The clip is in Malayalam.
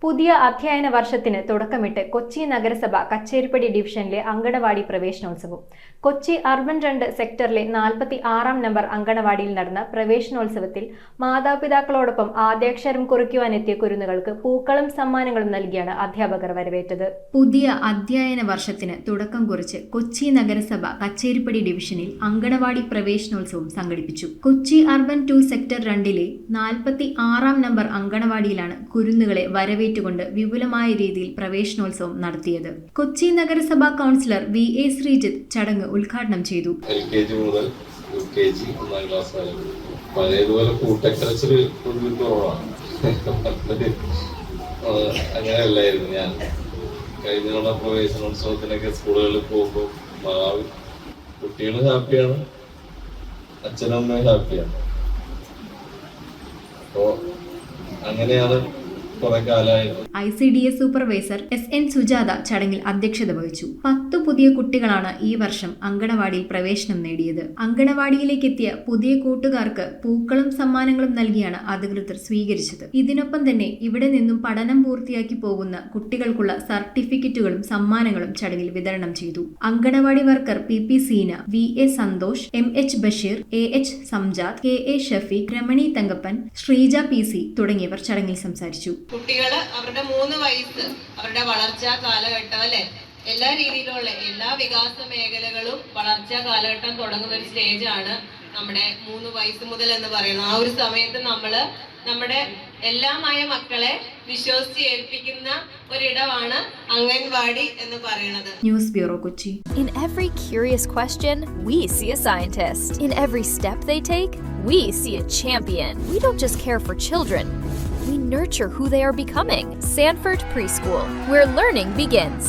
പുതിയ അധ്യയന വർഷത്തിന് തുടക്കമിട്ട് കൊച്ചി നഗരസഭ കച്ചേരിപ്പടി ഡിവിഷനിലെ അങ്കണവാടി പ്രവേശനോത്സവം. കൊച്ചി അർബൻ 2 സെക്ടറിലെ 46-ാം നമ്പർ അങ്കണവാടിയിൽ നടന്ന പ്രവേശനോത്സവത്തിൽ മാതാപിതാക്കളോടൊപ്പം ആദ്യാക്ഷരം കുറിക്കുവാനെത്തിയ കുരുന്നുകൾക്ക് പൂക്കളും സമ്മാനങ്ങളും നൽകിയാണ് അധ്യാപകർ വരവേറ്റത്. പുതിയ അധ്യയന വർഷത്തിന് തുടക്കം കുറിച്ച് കൊച്ചി നഗരസഭ കച്ചേരിപ്പടി ഡിവിഷനിൽ അങ്കണവാടി പ്രവേശനോത്സവം സംഘടിപ്പിച്ചു. കൊച്ചി അർബൻ 2 സെക്ടർ 2-ലെ 46-ാം നമ്പർ അങ്കണവാടിയിലാണ് കുരുന്നുകളെ കൊണ്ട് വിപുലമായ രീതിയിൽ പ്രവേശനോത്സവം നടത്തിയത്. കൊച്ചി നഗരസഭാ കൗൺസിലർ VA ശ്രീജിത്ത് ചടങ്ങ് ഉദ്ഘാടനം ചെയ്തു. LKG മുതൽ UKG 1ാം ക്ലാസ് വരെ പഴയതുപോലെ കൂട്ടക്കരച്ചിൽ കുറവാണ്. അങ്ങനെയല്ലായിരുന്നു. ഞാൻ കഴിഞ്ഞ തവണ പ്രവേശനോത്സവത്തിനൊക്കെ സ്കൂളുകളിൽ പോകുമ്പോൾ കുട്ടികൾ ഹാപ്പിയാണ്, അച്ഛനമ്മയും ഹാപ്പിയാണ്. അപ്പോ അങ്ങനെയാണ് ICDS സൂപ്പർവൈസർ SN സുജാത ചടങ്ങിൽ അധ്യക്ഷത വഹിച്ചു. 10 പുതിയ കുട്ടികളാണ് ഈ വർഷം അങ്കണവാടിയിൽ പ്രവേശനം നേടിയത്. അങ്കണവാടിയിലേക്ക് എത്തിയ പുതിയ കൂട്ടുകാർക്ക് പൂക്കളും സമ്മാനങ്ങളും നൽകിയാണ് അധികൃതർ സ്വീകരിച്ചത്. ഇതിനൊപ്പം തന്നെ ഇവിടെ നിന്നും പഠനം പൂർത്തിയാക്കി പോകുന്ന കുട്ടികൾക്കുള്ള സർട്ടിഫിക്കറ്റുകളും സമ്മാനങ്ങളും ചടങ്ങിൽ വിതരണം ചെയ്തു. അങ്കണവാടി വർക്കർ PP സീന, VA Santhosh, MH Basheer, AH Samjad, KA Shafeeq, Ramani Thankappan, Sreeja PC തുടങ്ങിയവർ ചടങ്ങിൽ സംസാരിച്ചു. കുട്ടികള് അവരുടെ 3 വയസ്സ് അവരുടെ വളർച്ചാ കാലഘട്ടം അല്ലെ, എല്ലാ രീതിയിലുള്ള എല്ലാ വികാസ മേഖലകളും വളർച്ചാ കാലഘട്ടം തുടങ്ങുന്ന ഒരു സ്റ്റേജാണ് നമ്മുടെ 3 വയസ്സ് മുതൽ എന്ന് പറയുന്നത്. ആ ഒരു സമയത്ത് നമ്മള് നമ്മുടെ എല്ലാമായ മക്കളെ വിശ്വസിച്ച് ഏൽപ്പിക്കുന്ന ഒരിടമാണ് അംഗൻവാടി എന്ന് പറയുന്നത്. News bureau Kochi. In every curious question, we see a scientist. In every step they take, we see a champion. We don't just care for children, we nurture who they are becoming. Sanford Preschool, where learning begins.